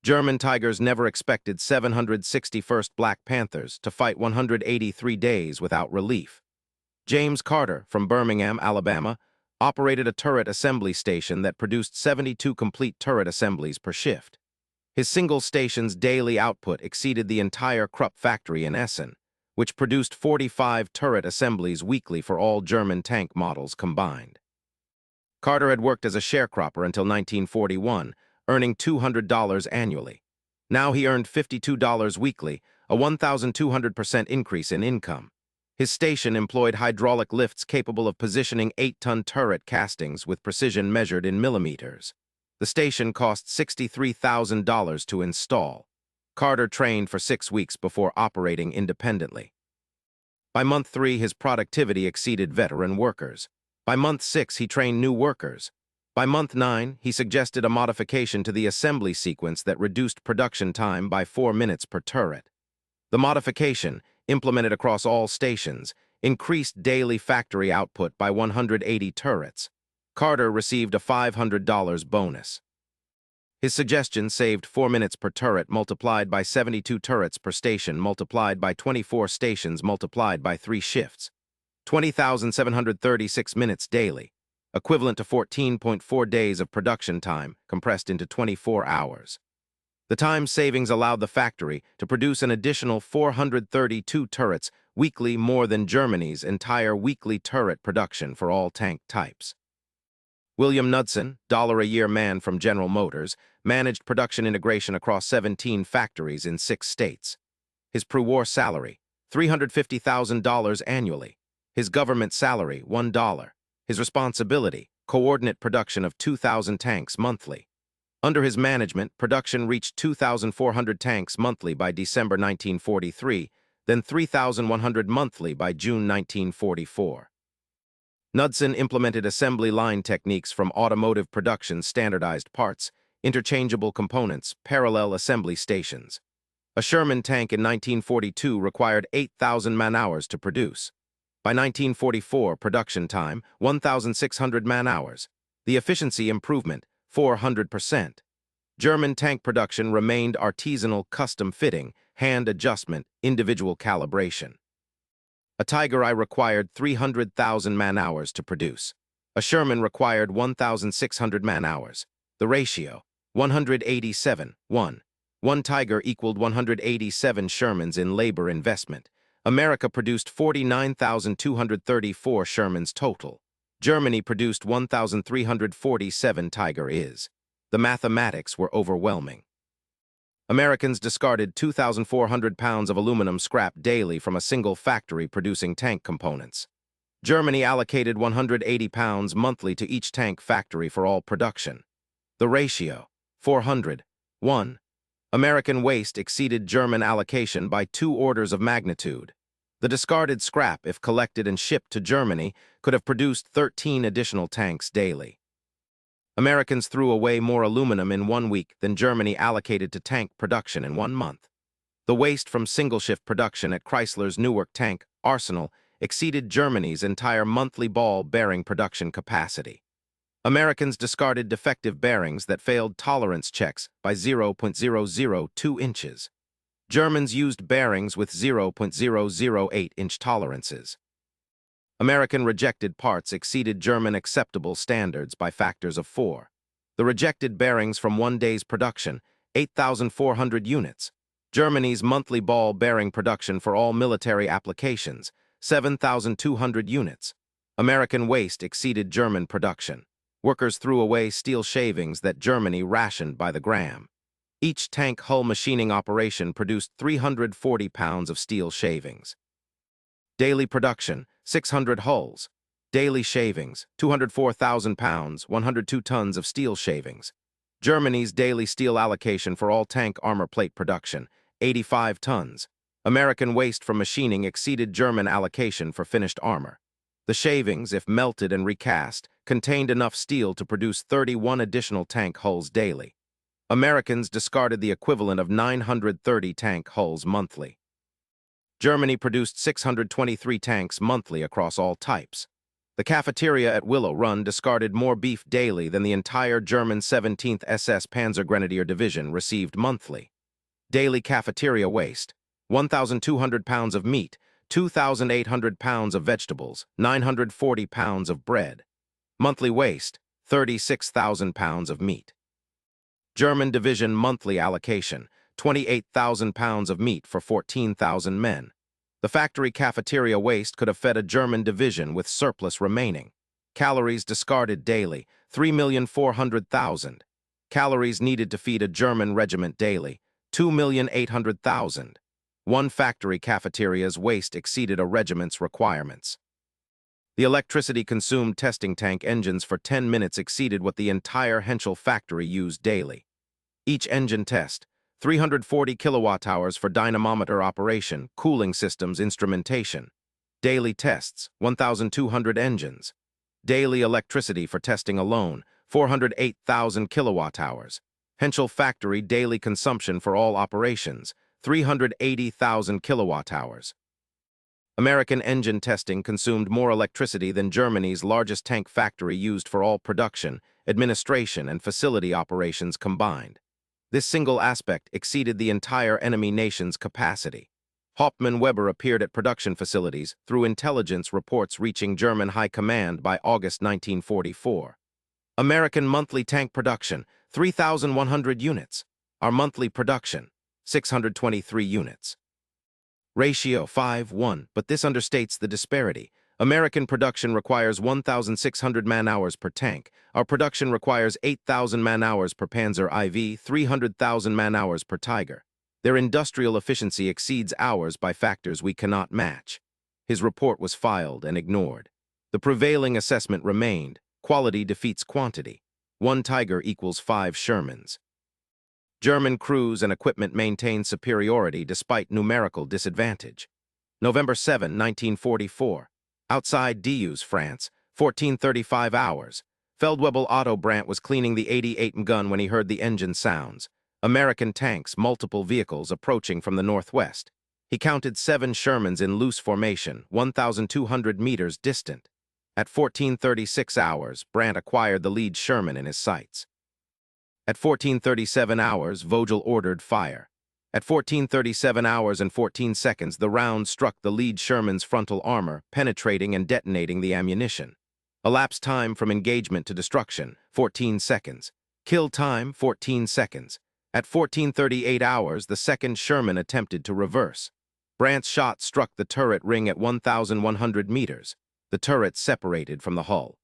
German Tigers never expected 761st Black Panthers to fight 183 days without relief. James Carter, from Birmingham, Alabama, operated a turret assembly station that produced 72 complete turret assemblies per shift. His single station's daily output exceeded the entire Krupp factory in Essen, which produced 45 turret assemblies weekly for all German tank models combined. Carter had worked as a sharecropper until 1941, earning $200 annually. Now he earned $52 weekly, a 1,200% increase in income. His station employed hydraulic lifts capable of positioning 8-ton turret castings with precision measured in millimeters. The station cost $63,000 to install. Carter trained for 6 weeks before operating independently. By month 3, his productivity exceeded veteran workers. By month 6, he trained new workers. By month 9, he suggested a modification to the assembly sequence that reduced production time by 4 minutes per turret. The modification, implemented across all stations, increased daily factory output by 180 turrets. Carter received a $500 bonus. His suggestion saved 4 minutes per turret multiplied by 72 turrets per station multiplied by 24 stations multiplied by 3 shifts. 20,736 minutes daily, equivalent to 14.4 days of production time compressed into 24 hours. The time savings allowed the factory to produce an additional 432 turrets weekly, more than Germany's entire weekly turret production for all tank types. William Knudsen, $1-a-year man from General Motors, managed production integration across 17 factories in 6 states. His pre-war salary, $350,000 annually. His government salary, $1. His responsibility, coordinate production of 2,000 tanks monthly. Under his management, production reached 2,400 tanks monthly by December 1943, then 3,100 monthly by June 1944. Knudsen implemented assembly line techniques from automotive production, standardized parts, interchangeable components, parallel assembly stations. A Sherman tank in 1942 required 8,000 man-hours to produce. By 1944, production time, 1,600 man-hours. The efficiency improvement, 400%. German tank production remained artisanal custom fitting, hand adjustment, individual calibration. A Tiger I required 300,000 man-hours to produce. A Sherman required 1,600 man-hours. The ratio, 187:1. One Tiger equaled 187 Shermans in labor investment. America produced 49,234 Shermans total. Germany produced 1,347 Tiger Is. The mathematics were overwhelming. Americans discarded 2,400 pounds of aluminum scrap daily from a single factory producing tank components. Germany allocated 180 pounds monthly to each tank factory for all production. The ratio, 400:1. American waste exceeded German allocation by 2 orders of magnitude. The discarded scrap, if collected and shipped to Germany, could have produced 13 additional tanks daily. Americans threw away more aluminum in 1 week than Germany allocated to tank production in 1 month. The waste from single-shift production at Chrysler's Newark tank arsenal exceeded Germany's entire monthly ball bearing production capacity. Americans discarded defective bearings that failed tolerance checks by 0.002 inches. Germans used bearings with 0.008-inch tolerances. American rejected parts exceeded German acceptable standards by factors of 4. The rejected bearings from 1 day's production, 8,400 units. Germany's monthly ball bearing production for all military applications, 7,200 units. American waste exceeded German production. Workers threw away steel shavings that Germany rationed by the gram. Each tank hull machining operation produced 340 pounds of steel shavings. Daily production, 600 hulls. Daily shavings, 204,000 pounds, 102 tons of steel shavings. Germany's daily steel allocation for all tank armor plate production, 85 tons. American waste from machining exceeded German allocation for finished armor. The shavings, if melted and recast, contained enough steel to produce 31 additional tank hulls daily. Americans discarded the equivalent of 930 tank hulls monthly. Germany produced 623 tanks monthly across all types. The cafeteria at Willow Run discarded more beef daily than the entire German 17th SS Panzergrenadier Division received monthly. Daily cafeteria waste: 1,200 pounds of meat, 2,800 pounds of vegetables, 940 pounds of bread. Monthly waste: 36,000 pounds of meat. German Division monthly allocation: 28,000 pounds of meat for 14,000 men. The factory cafeteria waste could have fed a German division with surplus remaining. Calories discarded daily: 3,400,000. Calories needed to feed a German regiment daily: 2,800,000. One factory cafeteria's waste exceeded a regiment's requirements. The electricity consumed testing tank engines for 10 minutes exceeded what the entire Henschel factory used daily. Each engine test: 340 kilowatt-hours for dynamometer operation, cooling systems, instrumentation. Daily tests: 1,200 engines. Daily electricity for testing alone: 408,000 kilowatt-hours. Henschel factory daily consumption for all operations: 380,000 kilowatt-hours. American engine testing consumed more electricity than Germany's largest tank factory used for all production, administration, and facility operations combined. This single aspect exceeded the entire enemy nation's capacity. Hauptmann Weber appeared at production facilities through intelligence reports reaching German high command by August 1944. American monthly tank production: 3,100 units. Our monthly production: 623 units. Ratio 5:1, but this understates the disparity. American production requires 1,600 man-hours per tank. Our production requires 8,000 man-hours per Panzer IV, 300,000 man-hours per Tiger. Their industrial efficiency exceeds ours by factors we cannot match. His report was filed and ignored. The prevailing assessment remained: quality defeats quantity. 1 Tiger equals 5 Shermans. German crews and equipment maintained superiority despite numerical disadvantage. November 7, 1944. Outside Dieuze, France, 14:35 hours. Feldwebel Otto Brandt was cleaning the 88 gun when he heard the engine sounds. American tanks, multiple vehicles approaching from the northwest. He counted 7 Shermans in loose formation, 1,200 meters distant. At 14:36 hours, Brandt acquired the lead Sherman in his sights. At 14:37 hours, Vogel ordered fire. At 14:37 hours and 14 seconds, the round struck the lead Sherman's frontal armor, penetrating and detonating the ammunition. Elapsed time from engagement to destruction: 14 seconds. Kill time: 14 seconds. At 14:38 hours, the second Sherman attempted to reverse. Brandt's shot struck the turret ring at 1,100 meters. The turret separated from the hull.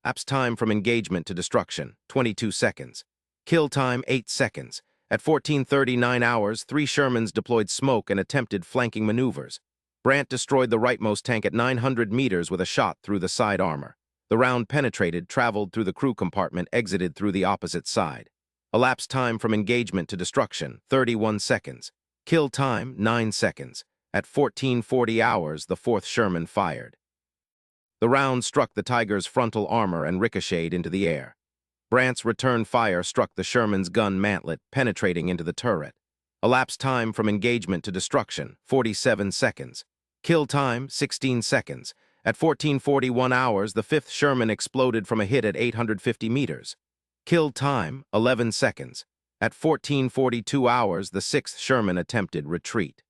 Elapsed time from engagement to destruction: 22 seconds. Kill time: 8 seconds. At 14:39 hours, 3 Shermans deployed smoke and attempted flanking maneuvers. Brandt destroyed the rightmost tank at 900 meters with a shot through the side armor. The round penetrated, traveled through the crew compartment, exited through the opposite side. Elapsed time from engagement to destruction: 31 seconds. Kill time: 9 seconds. At 14:40 hours, the 4th Sherman fired. The round struck the Tiger's frontal armor and ricocheted into the air. Brandt's return fire struck the Sherman's gun mantlet, penetrating into the turret. Elapsed time from engagement to destruction: 47 seconds. Kill time: 16 seconds. At 14:41 hours, the 5th Sherman exploded from a hit at 850 meters. Kill time: 11 seconds. At 14:42 hours, the 6th Sherman attempted retreat.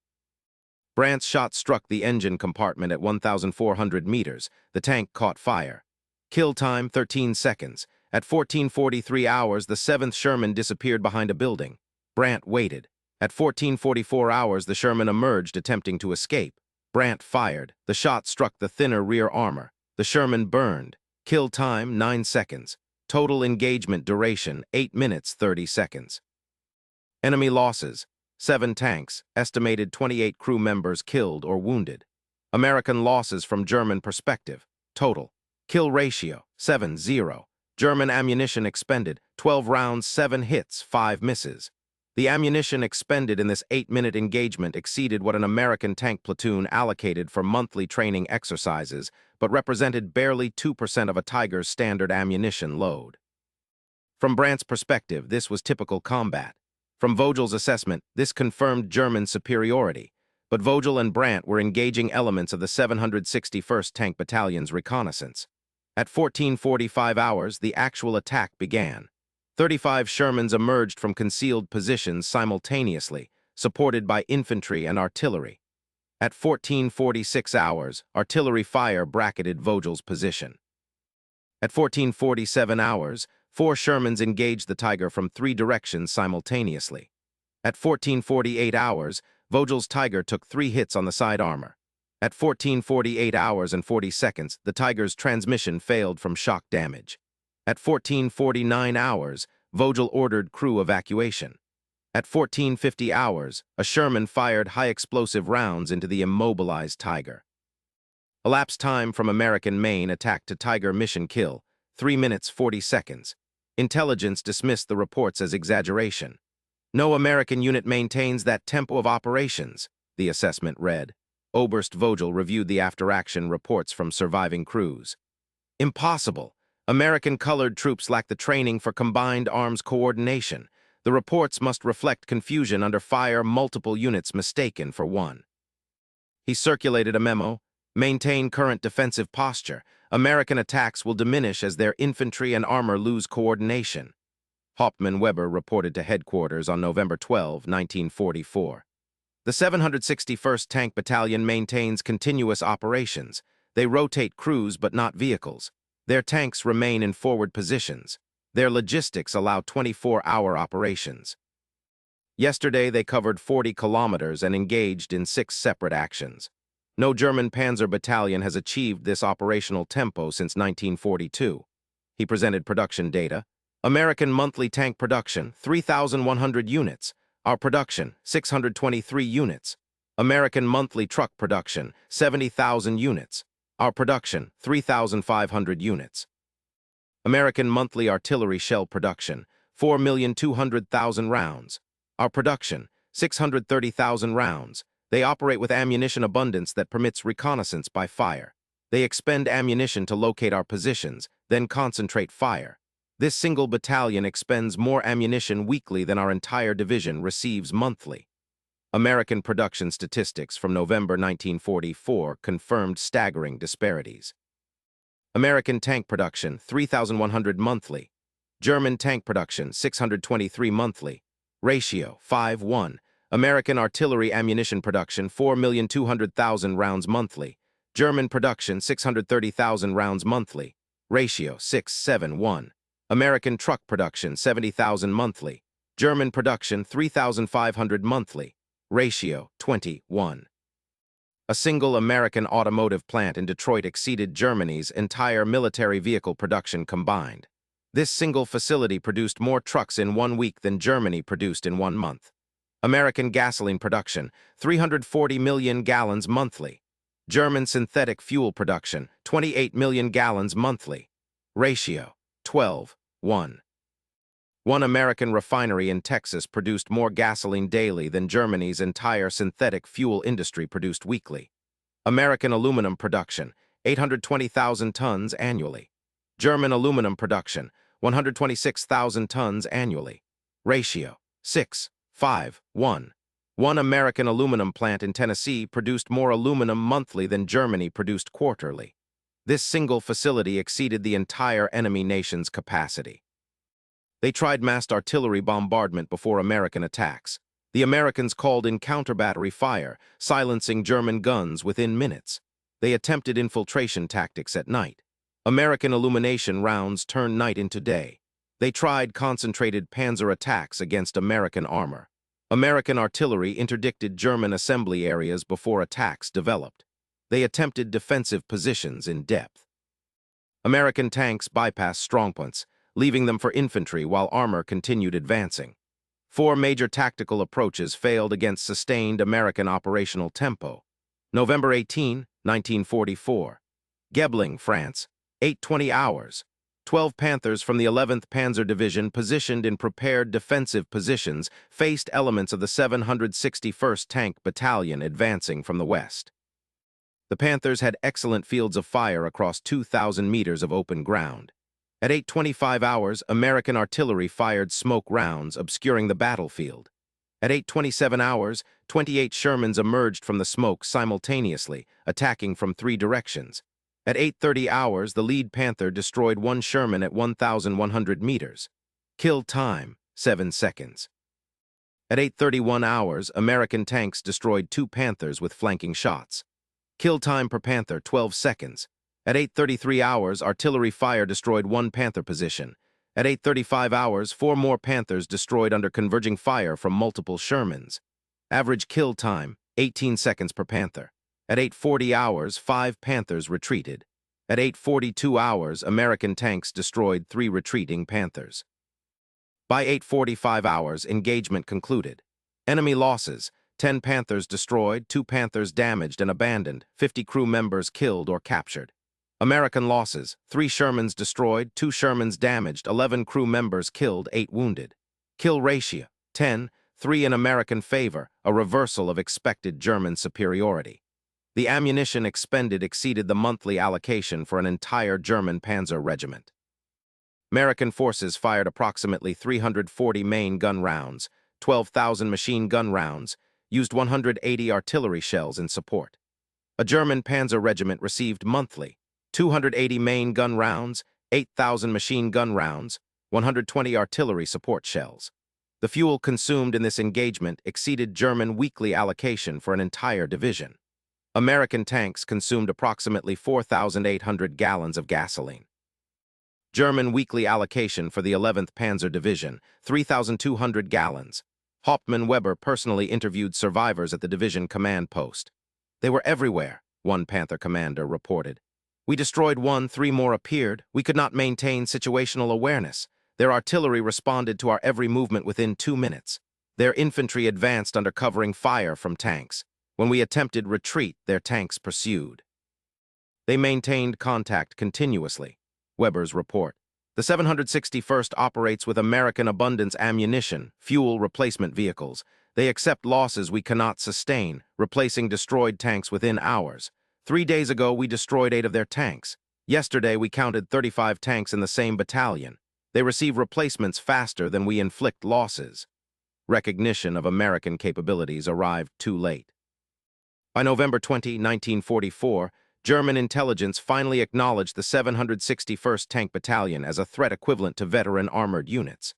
Brandt's shot struck the engine compartment at 1,400 meters. The tank caught fire. Kill time: 13 seconds. At 14:43 hours, the 7th Sherman disappeared behind a building. Brandt waited. At 14:44 hours, the Sherman emerged, attempting to escape. Brandt fired. The shot struck the thinner rear armor. The Sherman burned. Kill time: 9 seconds. Total engagement duration: 8 minutes 30 seconds. Enemy losses: 7 tanks, estimated 28 crew members killed or wounded. American losses from German perspective: total. Kill ratio: 7-0. German ammunition expended: 12 rounds, 7 hits, 5 misses. The ammunition expended in this 8-minute engagement exceeded what an American tank platoon allocated for monthly training exercises, but represented barely 2% of a Tiger's standard ammunition load. From Brandt's perspective, this was typical combat. From Vogel's assessment, this confirmed German superiority, but Vogel and Brandt were engaging elements of the 761st Tank Battalion's reconnaissance. At 14:45 hours, the actual attack began. 35 Shermans emerged from concealed positions simultaneously, supported by infantry and artillery. At 14:46 hours, artillery fire bracketed Vogel's position. At 14:47 hours, 4 Shermans engaged the Tiger from 3 directions simultaneously. At 14:48 hours, Vogel's Tiger took 3 hits on the side armor. At 14:48 hours and 40 seconds, the Tiger's transmission failed from shock damage. At 14:49 hours, Vogel ordered crew evacuation. At 14:50 hours, a Sherman fired high-explosive rounds into the immobilized Tiger. Elapsed time from American main attack to Tiger mission kill, 3 minutes 40 seconds. Intelligence dismissed the reports as exaggeration. No American unit maintains that tempo of operations, the assessment read. Oberst Vogel reviewed the after-action reports from surviving crews. Impossible. American colored troops lack the training for combined arms coordination. The reports must reflect confusion under fire, multiple units mistaken for one. He circulated a memo. Maintain current defensive posture. American attacks will diminish as their infantry and armor lose coordination. Hauptmann Weber reported to headquarters on November 12, 1944. The 761st Tank Battalion maintains continuous operations. They rotate crews but not vehicles. Their tanks remain in forward positions. Their logistics allow 24-hour operations. Yesterday, they covered 40 kilometers and engaged in 6 separate actions. No German Panzer battalion has achieved this operational tempo since 1942. He presented production data. American monthly tank production, 3,100 units. Our production, 623 units. American monthly truck production, 70,000 units. Our production, 3,500 units. American monthly artillery shell production, 4,200,000 rounds. Our production, 630,000 rounds. They operate with ammunition abundance that permits reconnaissance by fire. They expend ammunition to locate our positions, then concentrate fire. This single battalion expends more ammunition weekly than our entire division receives monthly. American production statistics from November 1944 confirmed staggering disparities. American tank production, 3,100 monthly. German tank production, 623 monthly. Ratio, 5:1. American artillery ammunition production, 4,200,000 rounds monthly. German production, 630,000 rounds monthly. Ratio, 6:7:1. American truck production, 70,000 monthly. German production, 3,500 monthly. Ratio, 20:1. A single American automotive plant in Detroit exceeded Germany's entire military vehicle production combined. This single facility produced more trucks in 1 week than Germany produced in 1 month. American gasoline production, 340 million gallons monthly. German synthetic fuel production, 28 million gallons monthly. Ratio, 12:1. One American refinery in Texas produced more gasoline daily than Germany's entire synthetic fuel industry produced weekly. American aluminum production, 820,000 tons annually. German aluminum production, 126,000 tons annually. Ratio, 6:5:1. One American aluminum plant in Tennessee produced more aluminum monthly than Germany produced quarterly. This single facility exceeded the entire enemy nation's capacity. They tried massed artillery bombardment before American attacks. The Americans called in counter-battery fire, silencing German guns within minutes. They attempted infiltration tactics at night. American illumination rounds turned night into day. They tried concentrated panzer attacks against American armor. American artillery interdicted German assembly areas before attacks developed. They attempted defensive positions in depth. American tanks bypassed strongpoints, leaving them for infantry while armor continued advancing. 4 major tactical approaches failed against sustained American operational tempo. November 18, 1944. Gebling, France, 8:20 hours. 12 Panthers from the 11th Panzer Division positioned in prepared defensive positions faced elements of the 761st Tank Battalion advancing from the west. The Panthers had excellent fields of fire across 2,000 meters of open ground. At 8:25 hours, American artillery fired smoke rounds, obscuring the battlefield. At 8:27 hours, 28 Shermans emerged from the smoke simultaneously, attacking from 3 directions. At 8:30 hours, the lead Panther destroyed 1 Sherman at 1,100 meters. Kill time, 7 seconds. At 8:31 hours, American tanks destroyed 2 Panthers with flanking shots. Kill time per Panther, 12 seconds. At 8:33 hours, artillery fire destroyed 1 Panther position. At 8:35 hours, 4 more Panthers destroyed under converging fire from multiple Shermans. Average kill time, 18 seconds per Panther. At 8:40 hours, 5 Panthers retreated. At 8:42 hours, American tanks destroyed 3 retreating Panthers. By 8:45 hours, engagement concluded. Enemy losses: 10 Panthers destroyed, 2 Panthers damaged and abandoned, 50 crew members killed or captured. American losses: 3 Shermans destroyed, 2 Shermans damaged, 11 crew members killed, 8 wounded. Kill ratio: 10-3 in American favor, a reversal of expected German superiority. The ammunition expended exceeded the monthly allocation for an entire German panzer regiment. American forces fired approximately 340 main gun rounds, 12,000 machine gun rounds, used 180 artillery shells in support. A German panzer regiment received monthly 280 main gun rounds, 8,000 machine gun rounds, 120 artillery support shells. The fuel consumed in this engagement exceeded German weekly allocation for an entire division. American tanks consumed approximately 4,800 gallons of gasoline. German weekly allocation for the 11th Panzer Division, 3,200 gallons. Hauptmann-Weber personally interviewed survivors at the division command post. "They were everywhere," one Panther commander reported. "We destroyed 1, 3 more appeared. We could not maintain situational awareness. Their artillery responded to our every movement within 2 minutes. Their infantry advanced under covering fire from tanks. When we attempted retreat, their tanks pursued. They maintained contact continuously." Weber's report. "The 761st operates with American abundance ammunition, fuel replacement vehicles. They accept losses we cannot sustain, replacing destroyed tanks within hours. 3 days ago, we destroyed 8 of their tanks. Yesterday, we counted 35 tanks in the same battalion. They receive replacements faster than we inflict losses." Recognition of American capabilities arrived too late. By November 20, 1944, German intelligence finally acknowledged the 761st Tank Battalion as a threat equivalent to veteran armored units.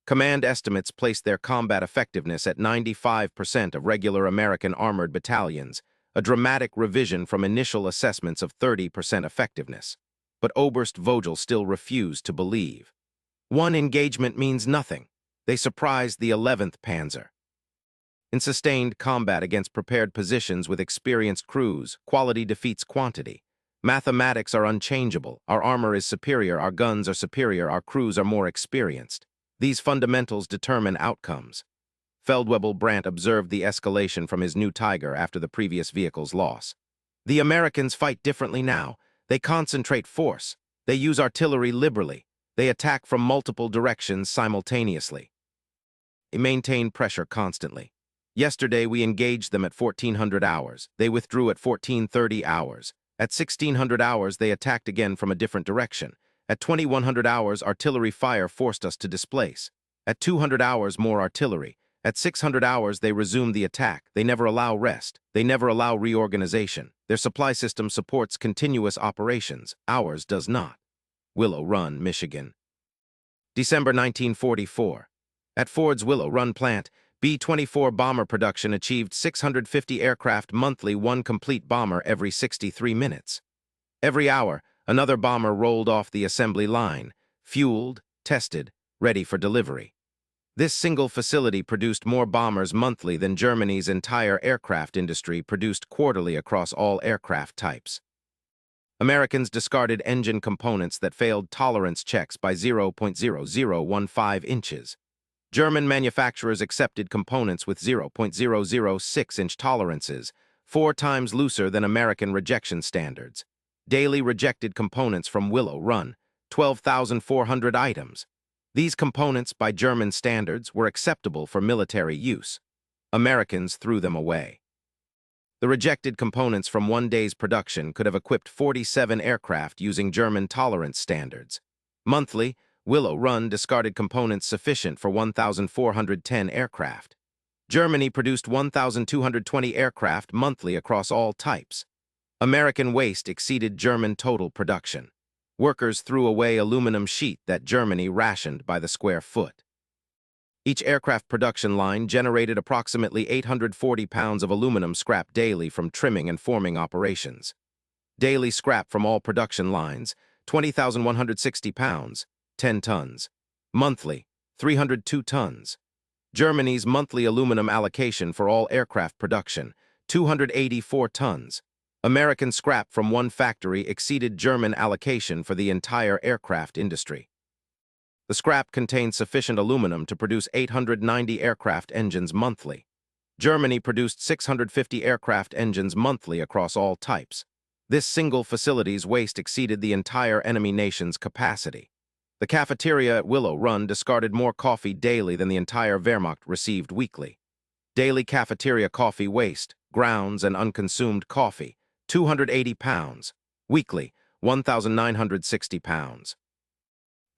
Command estimates placed their combat effectiveness at 95% of regular American armored battalions, a dramatic revision from initial assessments of 30% effectiveness. But Oberst Vogel still refused to believe. One engagement means nothing. They surprised the 11th Panzer. In sustained combat against prepared positions with experienced crews, quality defeats quantity. Mathematics are unchangeable. Our armor is superior, our guns are superior, our crews are more experienced. These fundamentals determine outcomes. Feldwebel Brandt observed the escalation from his new Tiger after the previous vehicle's loss. "The Americans fight differently now. They concentrate force. They use artillery liberally. They attack from multiple directions simultaneously. They maintain pressure constantly. Yesterday, we engaged them at 1400 hours. They withdrew at 1430 hours. At 1600 hours, they attacked again from a different direction. At 2100 hours, artillery fire forced us to displace. At 200 hours, more artillery. At 600 hours, they resumed the attack. They never allow rest. They never allow reorganization. Their supply system supports continuous operations. Ours does not." Willow Run, Michigan. December 1944. At Ford's Willow Run plant, B-24 bomber production achieved 650 aircraft monthly, 1 complete bomber every 63 minutes. Every hour, another bomber rolled off the assembly line, fueled, tested, ready for delivery. This single facility produced more bombers monthly than Germany's entire aircraft industry produced quarterly across all aircraft types. Americans discarded engine components that failed tolerance checks by 0.0015 inches. German manufacturers accepted components with 0.006-inch tolerances, 4 times looser than American rejection standards. Daily rejected components from Willow Run, 12,400 items. These components, by German standards, were acceptable for military use. Americans threw them away. The rejected components from 1 day's production could have equipped 47 aircraft using German tolerance standards. Monthly, Willow Run discarded components sufficient for 1,410 aircraft. Germany produced 1,220 aircraft monthly across all types. American waste exceeded German total production. Workers threw away aluminum sheet that Germany rationed by the square foot. Each aircraft production line generated approximately 840 pounds of aluminum scrap daily from trimming and forming operations. Daily scrap from all production lines, 20,160 pounds, 10 tons. Monthly, 302 tons. Germany's monthly aluminum allocation for all aircraft production, 284 tons. American scrap from one factory exceeded German allocation for the entire aircraft industry. The scrap contained sufficient aluminum to produce 890 aircraft engines monthly. Germany produced 650 aircraft engines monthly across all types. This single facility's waste exceeded the entire enemy nation's capacity. The cafeteria at Willow Run discarded more coffee daily than the entire Wehrmacht received weekly. Daily cafeteria coffee waste, grounds, and unconsumed coffee, 280 pounds. Weekly, 1,960 pounds.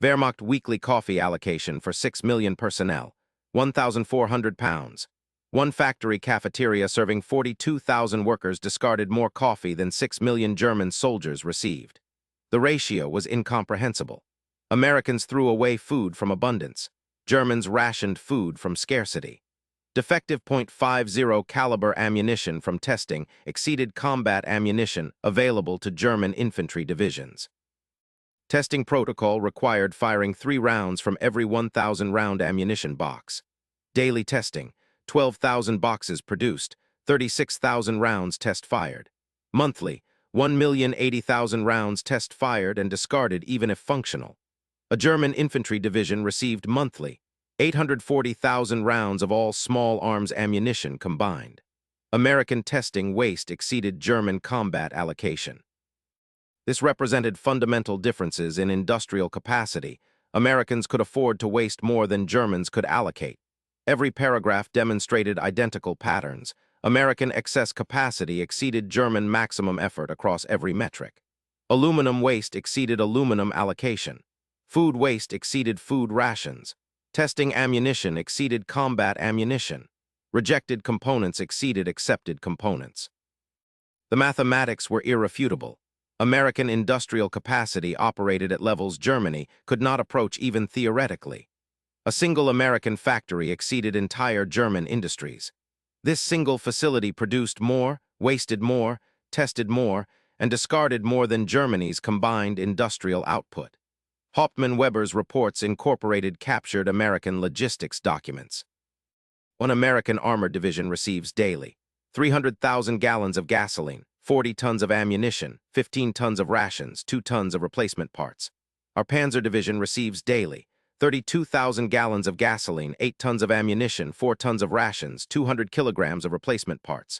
Wehrmacht weekly coffee allocation for 6 million personnel, 1,400 pounds. One factory cafeteria serving 42,000 workers discarded more coffee than 6 million German soldiers received. The ratio was incomprehensible. Americans threw away food from abundance. Germans rationed food from scarcity. Defective .50 caliber ammunition from testing exceeded combat ammunition available to German infantry divisions. Testing protocol required firing 3 rounds from every 1,000-round ammunition box. Daily testing, 12,000 boxes produced, 36,000 rounds test fired. Monthly, 1,080,000 rounds test fired and discarded even if functional. A German infantry division received monthly 840,000 rounds of all small arms ammunition combined. American testing waste exceeded German combat allocation. This represented fundamental differences in industrial capacity. Americans could afford to waste more than Germans could allocate. Every paragraph demonstrated identical patterns. American excess capacity exceeded German maximum effort across every metric. Aluminum waste exceeded aluminum allocation. Food waste exceeded food rations. Testing ammunition exceeded combat ammunition. Rejected components exceeded accepted components. The mathematics were irrefutable. American industrial capacity operated at levels Germany could not approach even theoretically. A single American factory exceeded entire German industries. This single facility produced more, wasted more, tested more, and discarded more than Germany's combined industrial output. Hauptmann-Weber's reports incorporated captured American logistics documents. One American armored division receives daily 300,000 gallons of gasoline, 40 tons of ammunition, 15 tons of rations, 2 tons of replacement parts. Our Panzer Division receives daily 32,000 gallons of gasoline, 8 tons of ammunition, 4 tons of rations, 200 kilograms of replacement parts.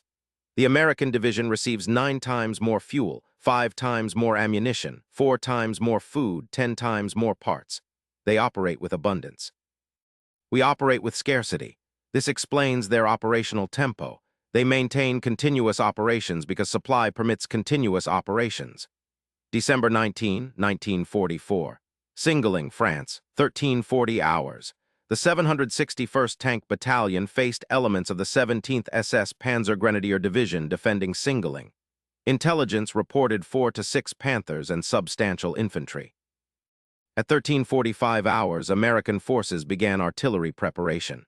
The American Division receives 9 times more fuel, 5 times more ammunition, 4 times more food, 10 times more parts. They operate with abundance. We operate with scarcity. This explains their operational tempo. They maintain continuous operations because supply permits continuous operations. December 19, 1944. Singeling, France, 1340 hours. The 761st Tank Battalion faced elements of the 17th SS Panzer Grenadier Division defending Singeling. Intelligence reported 4 to 6 Panthers and substantial infantry. At 1345 hours, American forces began artillery preparation.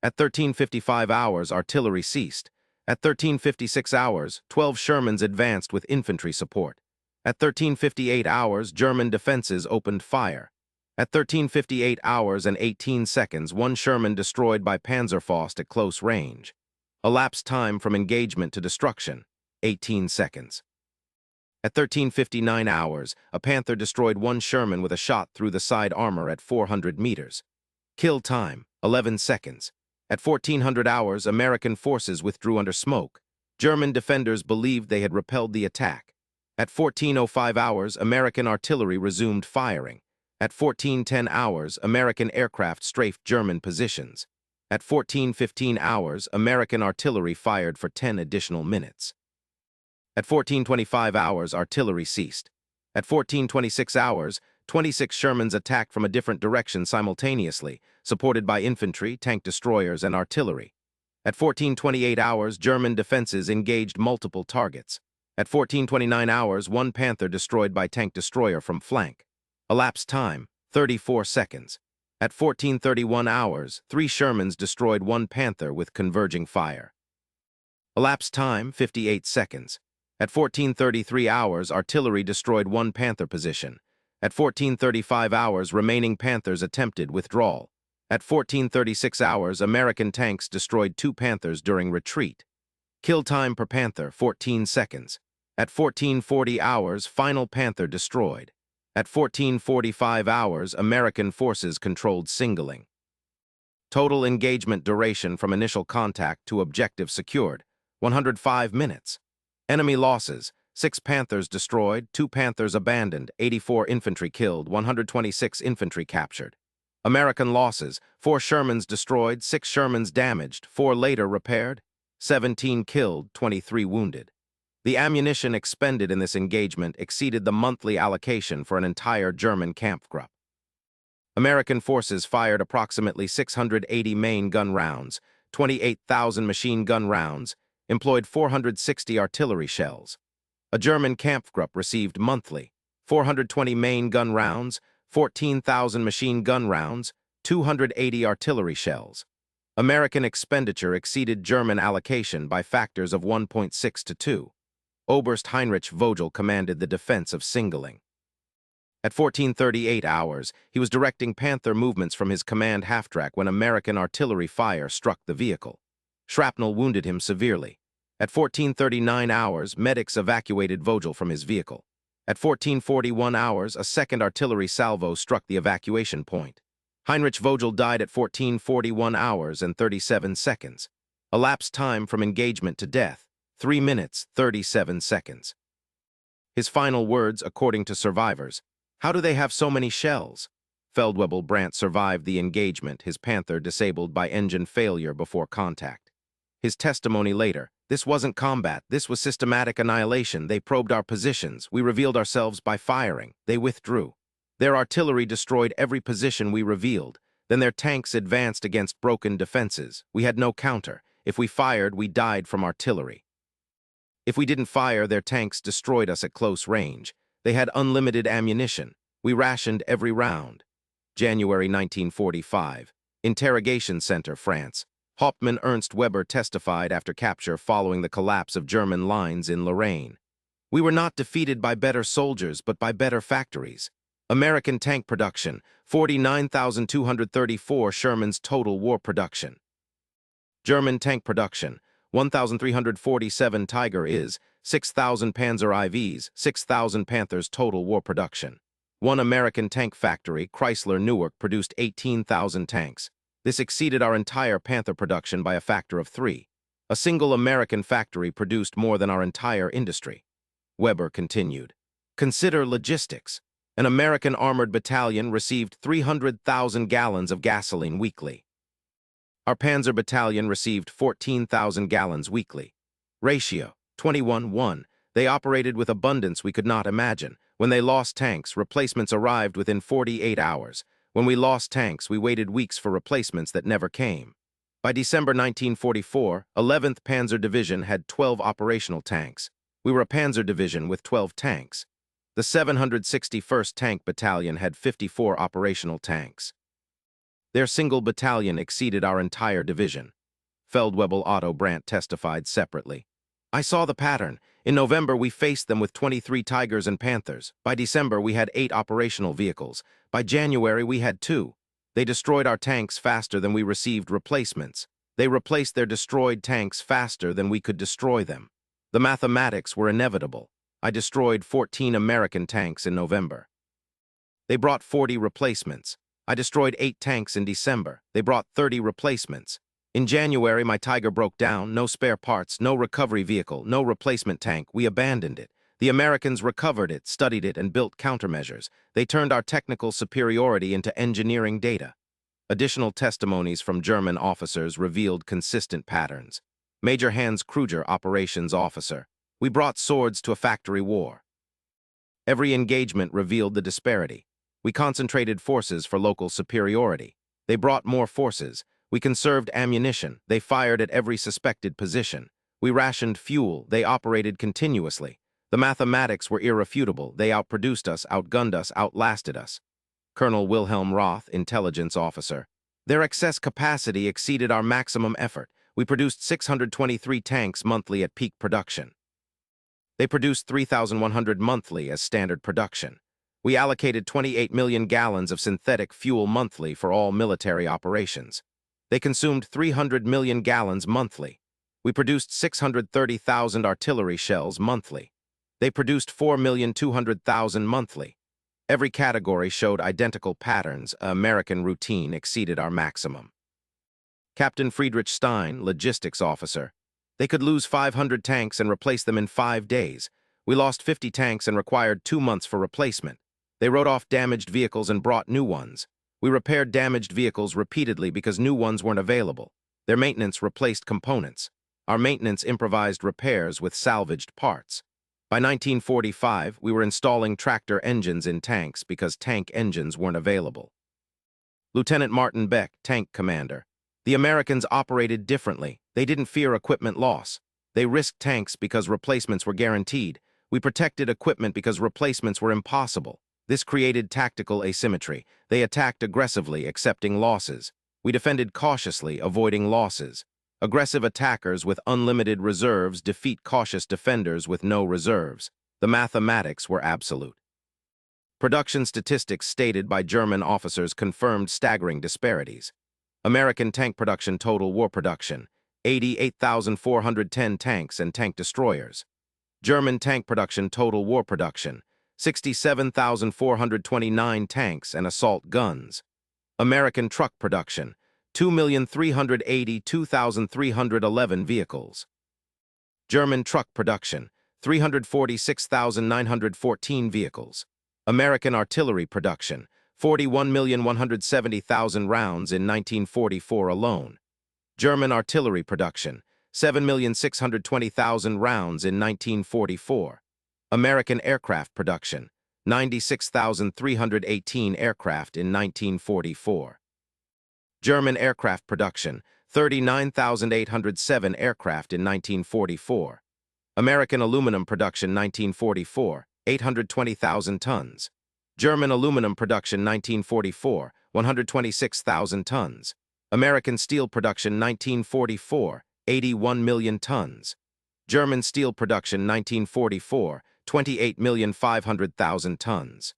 At 1355 hours, artillery ceased. At 1356 hours, 12 Shermans advanced with infantry support. At 1358 hours, German defenses opened fire. At 1358 hours and 18 seconds, 1 Sherman destroyed by Panzerfaust at close range. Elapsed time from engagement to destruction, 18 seconds. At 1359 hours, a Panther destroyed 1 Sherman with a shot through the side armor at 400 meters. Kill time, 11 seconds. At 1400 hours, American forces withdrew under smoke. German defenders believed they had repelled the attack. At 1405 hours, American artillery resumed firing. At 1410 hours, American aircraft strafed German positions. At 1415 hours, American artillery fired for 10 additional minutes. At 1425 hours, artillery ceased. At 1426 hours, 26 Shermans attacked from a different direction simultaneously, supported by infantry, tank destroyers, and artillery. At 14:28 hours, German defenses engaged multiple targets. At 14:29 hours, one Panther destroyed by tank destroyer from flank. Elapsed time, 34 seconds. At 14:31 hours, 3 Shermans destroyed one Panther with converging fire. Elapsed time, 58 seconds. At 14:33 hours, artillery destroyed one Panther position. At 14:35 hours, remaining Panthers attempted withdrawal. At 14:36 hours, American tanks destroyed 2 Panthers during retreat. Kill time per Panther, 14 seconds. At 14:40 hours, final Panther destroyed. At 14:45 hours, American forces controlled Singling. Total engagement duration from initial contact to objective secured, 105 minutes. Enemy losses, 6 Panthers destroyed, 2 Panthers abandoned, 84 infantry killed, 126 infantry captured. American losses, 4 Shermans destroyed, 6 Shermans damaged, 4 later repaired, 17 killed, 23 wounded. The ammunition expended in this engagement exceeded the monthly allocation for an entire German Kampfgruppe. American forces fired approximately 680 main gun rounds, 28,000 machine gun rounds, employed 460 artillery shells. A German Kampfgruppe received monthly 420 main gun rounds, 14,000 machine gun rounds, 280 artillery shells. American expenditure exceeded German allocation by factors of 1.6 to 2. Oberst Heinrich Vogel commanded the defense of Singling. At 14:38 hours, he was directing Panther movements from his command half-track when American artillery fire struck the vehicle. Shrapnel wounded him severely. At 14:39 hours, medics evacuated Vogel from his vehicle. At 14:41 hours, a second artillery salvo struck the evacuation point. Heinrich Vogel died at 14:41 hours and 37 seconds. Elapsed time from engagement to death, 3 minutes, 37 seconds. His final words, according to survivors, "How do they have so many shells?" Feldwebel Brandt survived the engagement, his Panther disabled by engine failure before contact. His testimony later, "This wasn't combat, this was systematic annihilation. They probed our positions, we revealed ourselves by firing, they withdrew. Their artillery destroyed every position we revealed. Then their tanks advanced against broken defenses. We had no counter. If we fired, we died from artillery. If we didn't fire, their tanks destroyed us at close range. They had unlimited ammunition. We rationed every round." January 1945. Interrogation Center, France. Hauptmann Ernst Weber testified after capture following the collapse of German lines in Lorraine. "We were not defeated by better soldiers, but by better factories. American tank production, 49,234 Sherman's total war production. German tank production, 1,347 Tiger is, 6,000 Panzer IVs, 6,000 Panthers total war production. One American tank factory, Chrysler Newark, produced 18,000 tanks. This exceeded our entire Panther production by a factor of 3. A single American factory produced more than our entire industry." Weber continued, "Consider logistics. An American armored battalion received 300,000 gallons of gasoline weekly. Our Panzer battalion received 14,000 gallons weekly. Ratio, 21:1. They operated with abundance we could not imagine. When they lost tanks, replacements arrived within 48 hours. When we lost tanks, we waited weeks for replacements that never came. By December 1944, 11th Panzer Division had 12 operational tanks. We were a Panzer Division with 12 tanks. The 761st Tank Battalion had 54 operational tanks. Their single battalion exceeded our entire division." Feldwebel Otto Brandt testified separately. "I saw the pattern. In November, we faced them with 23 Tigers and Panthers. By December, we had 8 operational vehicles. By January, we had 2. They destroyed our tanks faster than we received replacements. They replaced their destroyed tanks faster than we could destroy them. The mathematics were inevitable. I destroyed 14 American tanks in November. They brought 40 replacements. I destroyed 8 tanks in December. They brought 30 replacements. In January, my Tiger broke down, no spare parts, no recovery vehicle, no replacement tank. We abandoned it. The Americans recovered it, studied it, and built countermeasures. They turned our technical superiority into engineering data." Additional testimonies from German officers revealed consistent patterns. Major Hans Kruger, operations officer. "We brought swords to a factory war." Every engagement revealed the disparity. We concentrated forces for local superiority. They brought more forces. We conserved ammunition. They fired at every suspected position. We rationed fuel. They operated continuously. The mathematics were irrefutable. They outproduced us, outgunned us, outlasted us. Colonel Wilhelm Roth, intelligence officer. Their excess capacity exceeded our maximum effort. We produced 623 tanks monthly at peak production. They produced 3,100 monthly as standard production. We allocated 28 million gallons of synthetic fuel monthly for all military operations. They consumed 300 million gallons monthly. We produced 630,000 artillery shells monthly. They produced 4,200,000 monthly. Every category showed identical patterns. American routine exceeded our maximum. Captain Friedrich Stein, logistics officer. They could lose 500 tanks and replace them in 5 days. We lost 50 tanks and required 2 months for replacement. They wrote off damaged vehicles and brought new ones. We repaired damaged vehicles repeatedly because new ones weren't available. Their maintenance replaced components. Our maintenance improvised repairs with salvaged parts. By 1945, we were installing tractor engines in tanks because tank engines weren't available. Lieutenant Martin Beck, tank commander. The Americans operated differently. They didn't fear equipment loss. They risked tanks because replacements were guaranteed. We protected equipment because replacements were impossible. This created tactical asymmetry. They attacked aggressively, accepting losses. We defended cautiously, avoiding losses. Aggressive attackers with unlimited reserves defeat cautious defenders with no reserves. The mathematics were absolute. Production statistics stated by German officers confirmed staggering disparities. American tank production total war production, 88,410 tanks and tank destroyers. German tank production total war production, 67,429 tanks and assault guns. American truck production, 2,382,311 vehicles. German truck production, 346,914 vehicles. American artillery production, 41,170,000 rounds in 1944 alone. German artillery production, 7,620,000 rounds in 1944. American aircraft production, 96,318 aircraft in 1944. German aircraft production, 39,807 aircraft in 1944. American aluminum production 1944, 820,000 tons. German aluminum production 1944, 126,000 tons. American steel production 1944, 81 million tons. German steel production 1944, 28,500,000 tons.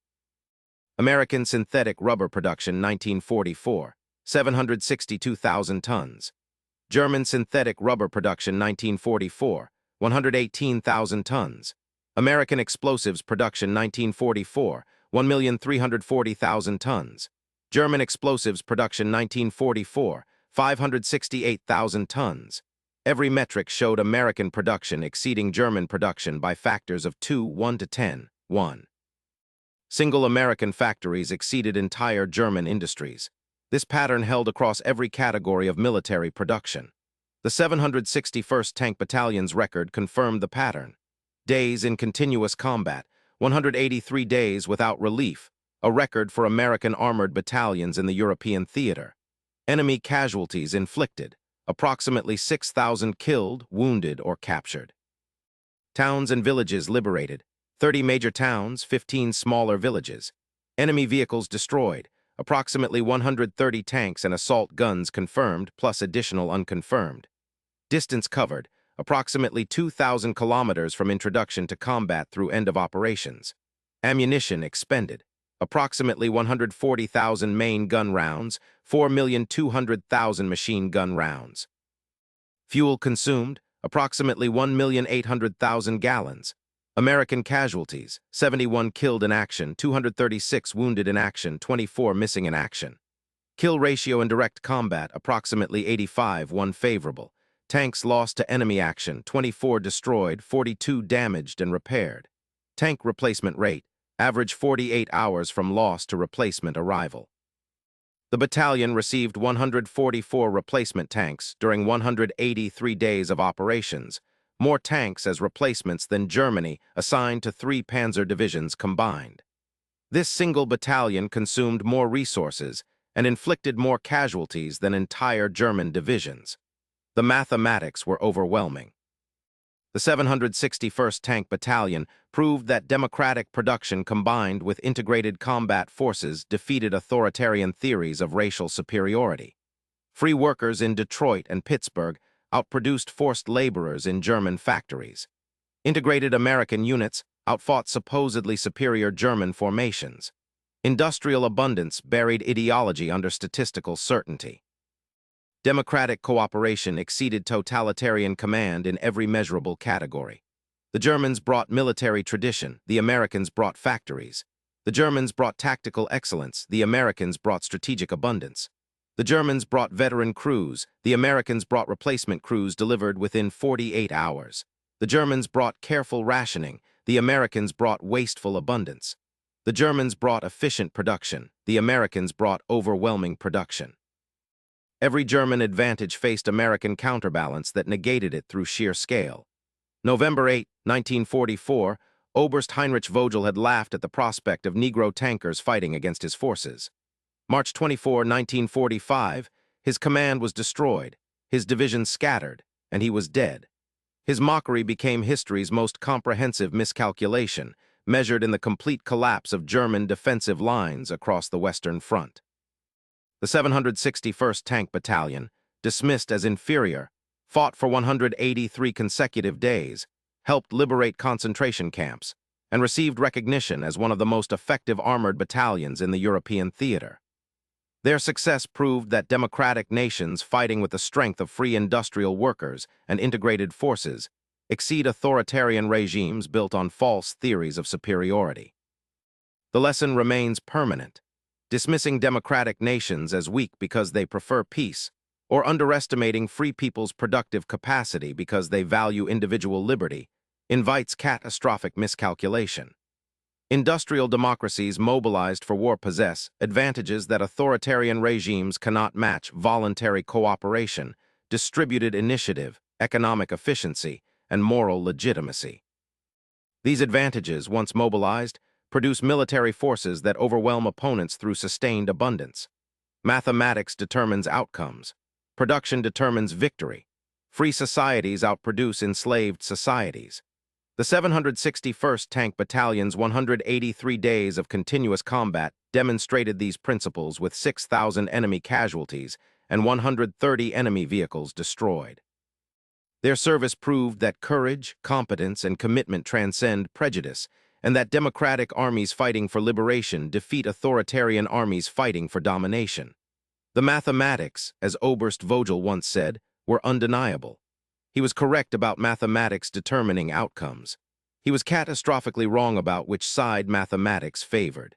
American synthetic rubber production 1944, 762,000 tons. German synthetic rubber production 1944, 118,000 tons. American explosives production 1944, 1,340,000 tons. German explosives production 1944, 568,000 tons. Every metric showed American production exceeding German production by factors of 2, 1 to 10, 1. Single American factories exceeded entire German industries. This pattern held across every category of military production. The 761st Tank Battalion's record confirmed the pattern. Days in continuous combat, 183 days without relief, a record for American armored battalions in the European theater. Enemy casualties inflicted, approximately 6,000 killed, wounded, or captured. Towns and villages liberated, 30 major towns, 15 smaller villages. Enemy vehicles destroyed, approximately 130 tanks and assault guns confirmed, plus additional unconfirmed. Distance covered, approximately 2,000 kilometers from introduction to combat through end of operations. Ammunition expended, approximately 140,000 main gun rounds, 4,200,000 machine gun rounds. Fuel consumed, approximately 1,800,000 gallons. American casualties, 71 killed in action, 236 wounded in action, 24 missing in action. Kill ratio in direct combat, approximately 85-1 favorable. Tanks lost to enemy action, 24 destroyed, 42 damaged and repaired. Tank replacement rate, average 48 hours from loss to replacement arrival. The battalion received 144 replacement tanks during 183 days of operations, more tanks as replacements than Germany assigned to 3 panzer divisions combined. This single battalion consumed more resources and inflicted more casualties than entire German divisions. The mathematics were overwhelming. The 761st Tank Battalion proved that democratic production combined with integrated combat forces defeated authoritarian theories of racial superiority. Free workers in Detroit and Pittsburgh outproduced forced laborers in German factories. Integrated American units outfought supposedly superior German formations. Industrial abundance buried ideology under statistical certainty. Democratic cooperation exceeded totalitarian command in every measurable category. The Germans brought military tradition, the Americans brought factories. The Germans brought tactical excellence, the Americans brought strategic abundance. The Germans brought veteran crews, the Americans brought replacement crews delivered within 48 hours. The Germans brought careful rationing, the Americans brought wasteful abundance. The Germans brought efficient production, the Americans brought overwhelming production. Every German advantage faced American counterbalance that negated it through sheer scale. November 8, 1944, Oberst Heinrich Vogel had laughed at the prospect of Negro tankers fighting against his forces. March 24, 1945, his command was destroyed, his division scattered, and he was dead. His mockery became history's most comprehensive miscalculation, measured in the complete collapse of German defensive lines across the Western Front. The 761st Tank Battalion, dismissed as inferior, fought for 183 consecutive days, helped liberate concentration camps, and received recognition as one of the most effective armored battalions in the European theater. Their success proved that democratic nations fighting with the strength of free industrial workers and integrated forces exceed authoritarian regimes built on false theories of superiority. The lesson remains permanent. Dismissing democratic nations as weak because they prefer peace, or underestimating free people's productive capacity because they value individual liberty, invites catastrophic miscalculation. Industrial democracies mobilized for war possess advantages that authoritarian regimes cannot match: voluntary cooperation, distributed initiative, economic efficiency, and moral legitimacy. These advantages, once mobilized, produce military forces that overwhelm opponents through sustained abundance. Mathematics determines outcomes. Production determines victory. Free societies outproduce enslaved societies. The 761st Tank Battalion's 183 days of continuous combat demonstrated these principles with 6,000 enemy casualties and 130 enemy vehicles destroyed. Their service proved that courage, competence, and commitment transcend prejudice, and that democratic armies fighting for liberation defeat authoritarian armies fighting for domination. The mathematics, as Oberst Vogel once said, were undeniable. He was correct about mathematics determining outcomes. He was catastrophically wrong about which side mathematics favored.